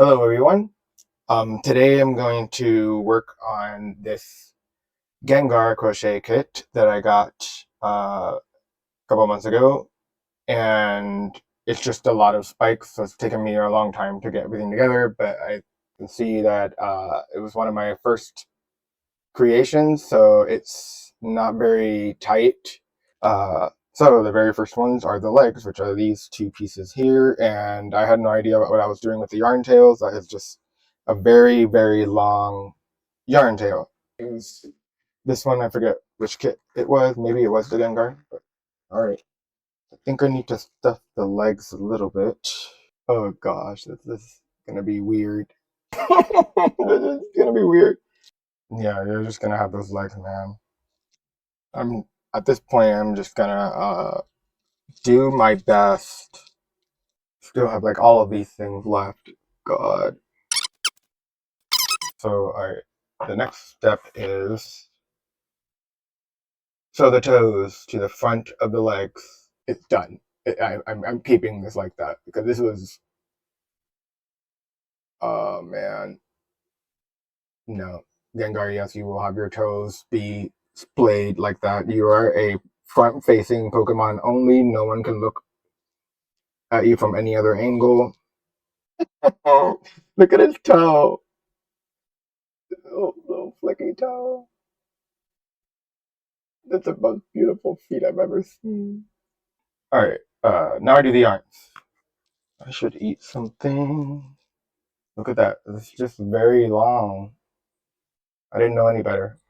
Hello everyone. Today I'm going to work on this Gengar crochet kit that I got a couple months ago, and it's just a lot of spikes, so it's taken me a long time to get everything together, but I can see that it was one of my first creations, so it's not very tight. So the very first ones are the legs, which are these two pieces here, and I had no idea what I was doing with the yarn tails. That is just a very, very long yarn tail. It was this one, I forget which kit it was. Maybe it was the Gengar, but all right. I think I need to stuff the legs a little bit. Oh gosh, this is gonna be weird. This is gonna be weird. Yeah, you're just gonna have those legs, man. I'm at this point. I'm just gonna do my best. Still have like all of these things left. God. So the next step is sew the toes to the front of the legs. It's done. I'm keeping this like that because this was. Oh man, no. Gengar, yes, you will have your toes be splayed like that. You are a front-facing Pokemon only. No one can look at you from any other angle. Oh, look at his toe. Oh, little flicky toe. That's the most beautiful feet I've ever seen. All right, now I do the arms. I should eat something. Look at that. It's just very long. I didn't know any better.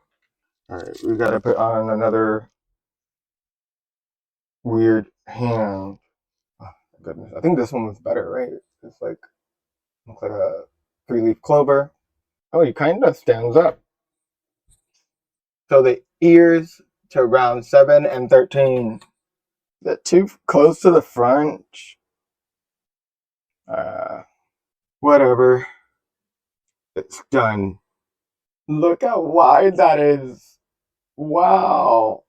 All right, we gotta put on another weird hand. Oh, my goodness. I think this one was better, right? It's like, looks like a three-leaf clover. Oh, he kind of stands up. So the ears to round 7 and 13. Is that too close to the front? Uh, Whatever. It's done. Look how wide that is. Wow.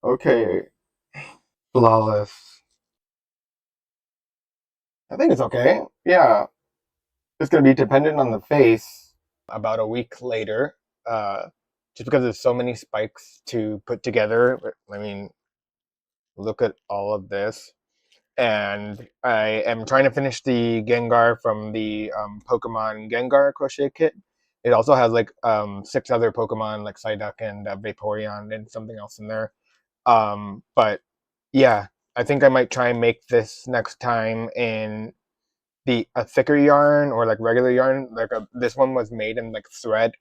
Okay. Flawless. I think it's okay. Yeah. It's going to be dependent on the face. About a week later, just because there's so many spikes to put together. I mean, look at all of this. And I am trying to finish the Gengar from the Pokemon Gengar crochet kit. It also has like 6 other Pokemon like Psyduck and Vaporeon and something else in there. But yeah, I think I might try and make this next time in the a thicker yarn or like regular yarn. Like this one was made in like thread.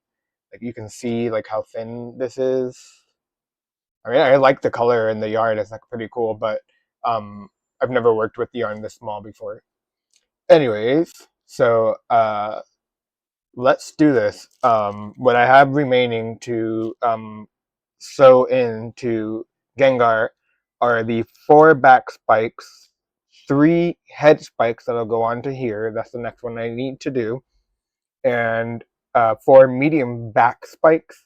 Like you can see like how thin this is. I mean, I like the color and the yarn. It's like pretty cool, but um, I've never worked with yarn this small before. Anyways, so let's do this. What I have remaining to sew into Gengar are the 4 back spikes, 3 head spikes that'll go onto here. That's the next one I need to do, and 4 medium back spikes.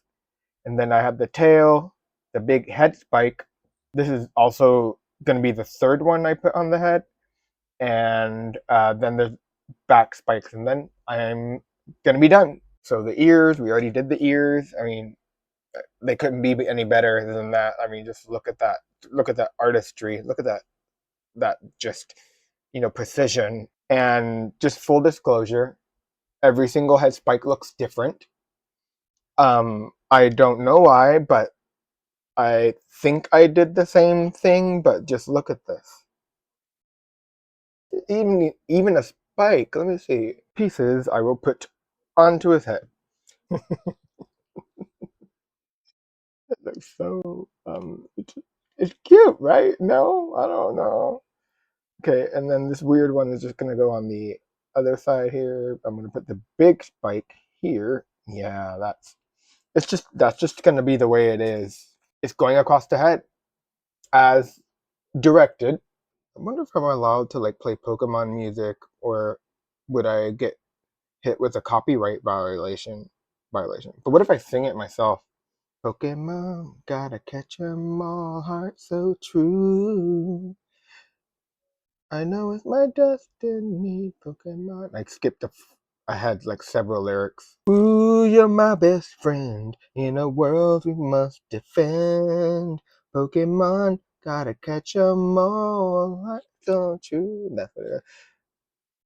And then I have the tail, the big head spike. This is also going to be the 3rd one I put on the head, and then there's back spikes, and then I'm gonna be done. So the ears, we already did the ears. I mean, they couldn't be any better than that. I mean, just look at that. Look at that artistry. Look at that. That just, precision. And just full disclosure, every single head spike looks different. I don't know why, but I think I did the same thing. But just look at this. Even a spike. Let me see. Pieces I will put onto his head. It looks so it's cute, right? No, I don't know. Okay, and then this weird one is just gonna go on the other side here. I'm gonna put the big spike here. Yeah, that's just gonna be the way it is. It's going across the head as directed. I wonder if I'm allowed to like play Pokemon music or would I get hit with a copyright violation. But what if I sing it myself? Pokemon, gotta catch 'em all, heart so true. I know it's my destiny, Pokemon. I skipped I had like several lyrics. Ooh, you're my best friend. In a world we must defend. Pokemon, gotta catch 'em all. Why don't you? That's what it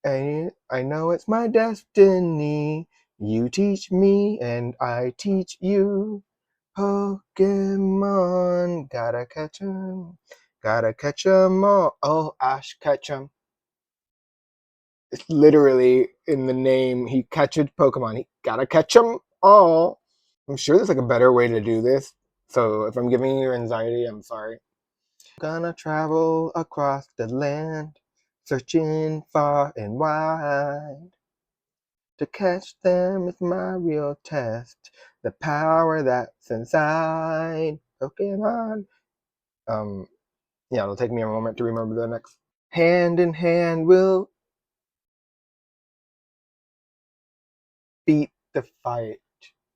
is. I know it's my destiny. You teach me and I teach you. Pokemon, gotta catch 'em. Gotta catch 'em all. Oh, Ash, catch 'em. It's literally in the name. He catches Pokemon. He gotta catch 'em all. I'm sure there's like a better way to do this. So if I'm giving you anxiety, I'm sorry. Gonna travel across the land, searching far and wide. To catch them is my real test. The power that's inside Pokemon. Yeah, it'll take me a moment to remember the next. Hand in hand we'll beat the fight.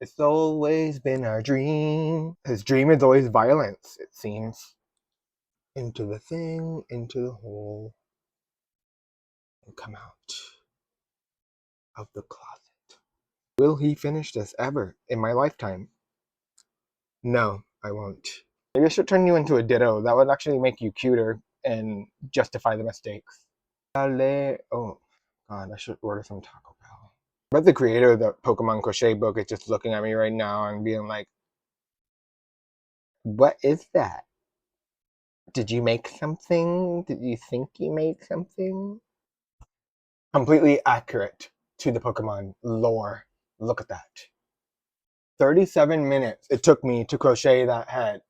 It's always been our dream. His dream is always violence, it seems. Into the thing, into the hole, and come out of the closet. Will he finish this ever in my lifetime? No, I won't. Maybe I should turn you into a Ditto. That would actually make you cuter and justify the mistakes. Oh, God, I should order some Taco Bell. But the creator of the Pokemon Crochet book is just looking at me right now and being like, what is that? Did you make something? Did you think you made something? Completely accurate to the Pokemon lore. Look at that. 37 minutes it took me to crochet that head.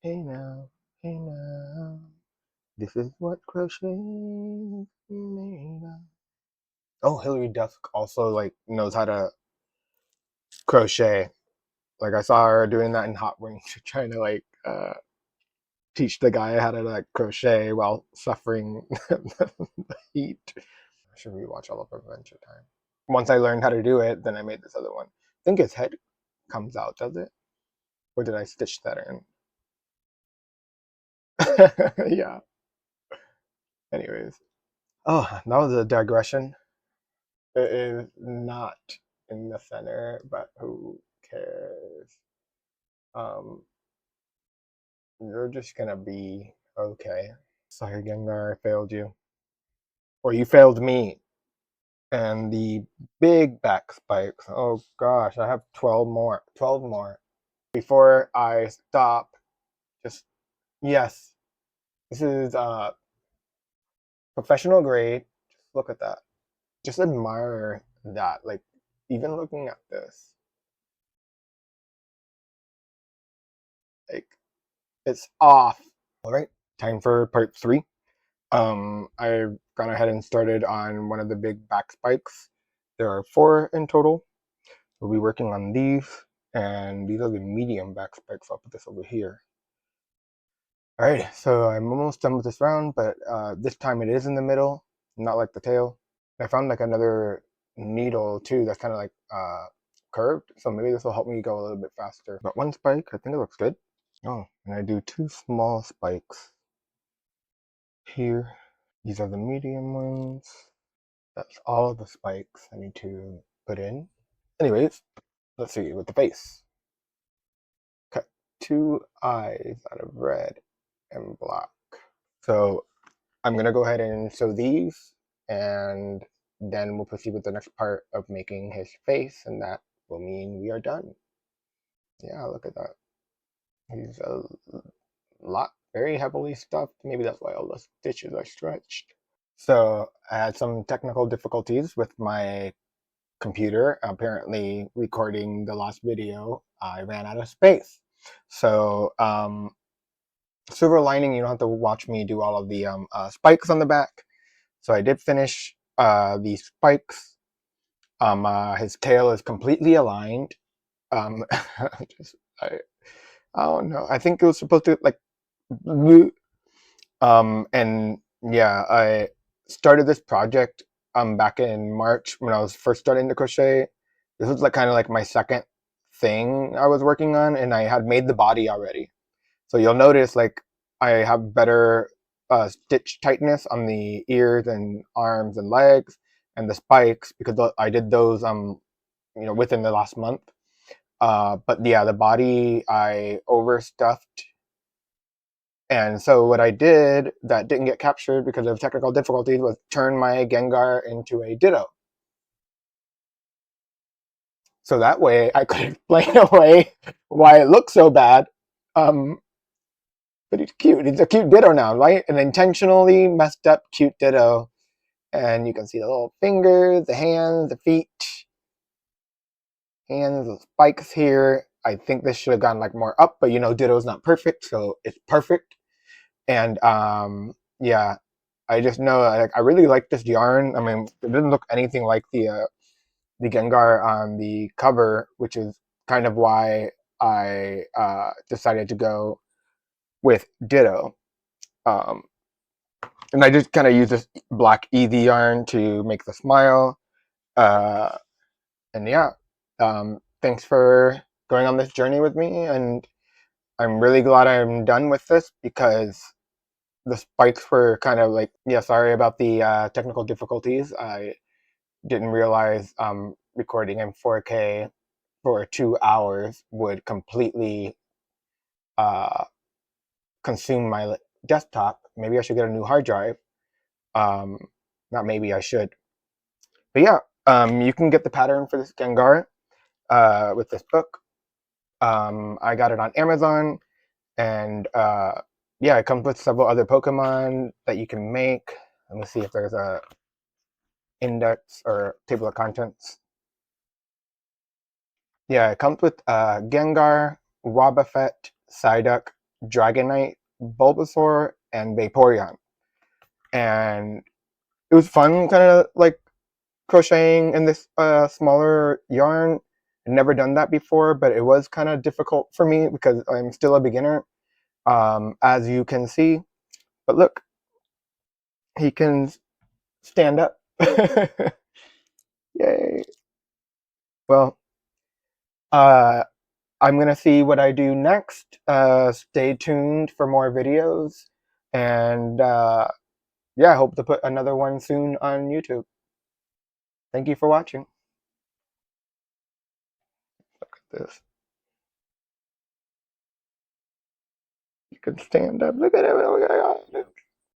Hey now, this is what crochet is made of. Oh, Hillary Dusk also like knows how to crochet. Like I saw her doing that in Hot Wings, trying to like teach the guy how to like crochet while suffering the heat. I should rewatch all of Adventure Time. Once I learned how to do it, then I made this other one. I think his head comes out, does it? Or did I stitch that in? Yeah. Anyways. Oh, that was a digression. It is not in the center, but who cares? Um, you're just gonna be okay. Sorry, Gengar, I failed you. Or you failed me. And the big back spikes. Oh gosh, I have 12 more. 12 more. Before I stop, just yes. This is professional grade. Just look at that. Just admire that. Like even looking at this. Like it's off. Alright, time for part 3. I've gone ahead and started on one of the big back spikes. There are 4 in total. We'll be working on these, and these are the medium back spikes. I'll put this over here. Alright, so I'm almost done with this round, but this time it is in the middle, not like the tail. I found like another needle too that's kind of like curved, so maybe this will help me go a little bit faster. But one spike, I think it looks good. Oh, and I do 2 small spikes here. These are the medium ones. That's all of the spikes I need to put in. Anyways, let's see with the face. Cut 2 eyes out of red and black. So I'm gonna go ahead and sew these, and then we'll proceed with the next part of making his face, and that will mean we are done. Yeah, look at that. He's a lot, very heavily stuffed. Maybe that's why all the stitches are stretched. So I had some technical difficulties with my computer. Apparently, recording the last video, I ran out of space. So silver lining, you don't have to watch me do all of the spikes on the back. So I did finish these spikes. His tail is completely aligned. Just, I don't know. I think it was supposed to like, and yeah, I started this project back in March when I was first starting to crochet. This was like kind of like my second thing I was working on, and I had made the body already. So you'll notice like I have better stitch tightness on the ears and arms and legs, and the spikes, because I did those within the last month. But yeah, the body I overstuffed. And so what I did that didn't get captured because of technical difficulties was turn my Gengar into a Ditto. So that way I could explain away why it looks so bad. But it's cute. It's a cute Ditto now, right? An intentionally messed up cute Ditto. And you can see the little fingers, the hands, the feet, hands, the spikes here. I think this should have gone like more up, but Ditto's not perfect, so it's perfect. And yeah, I just know like I really like this yarn. I mean, it doesn't look anything like the Gengar on the cover, which is kind of why I decided to go with Ditto. Um, and I just kind of use this black easy yarn to make the smile. Uh, and yeah, thanks for going on this journey with me, and I'm really glad I'm done with this because the spikes were kind of like, yeah, sorry about the technical difficulties. I didn't realize recording in 4K for 2 hours would completely uh, consume my desktop. Maybe I should get a new hard drive. Um, Not maybe I should. But yeah, you can get the pattern for this Gengar with this book. I got it on Amazon, and yeah, it comes with several other Pokemon that you can make. Let me see if there's a index or table of contents. Yeah, it comes with Gengar, Wobbuffet, Psyduck, Dragonite, Bulbasaur, and Vaporeon. And it was fun kind of like crocheting in this smaller yarn. I've never done that before, but it was kind of difficult for me because I'm still a beginner, as you can see. But look, he can stand up. Yay. Well, uh, I'm going to see what I do next. Stay tuned for more videos. And yeah, I hope to put another one soon on YouTube. Thank you for watching. Look at this. You can stand up. Look at it. Oh my God.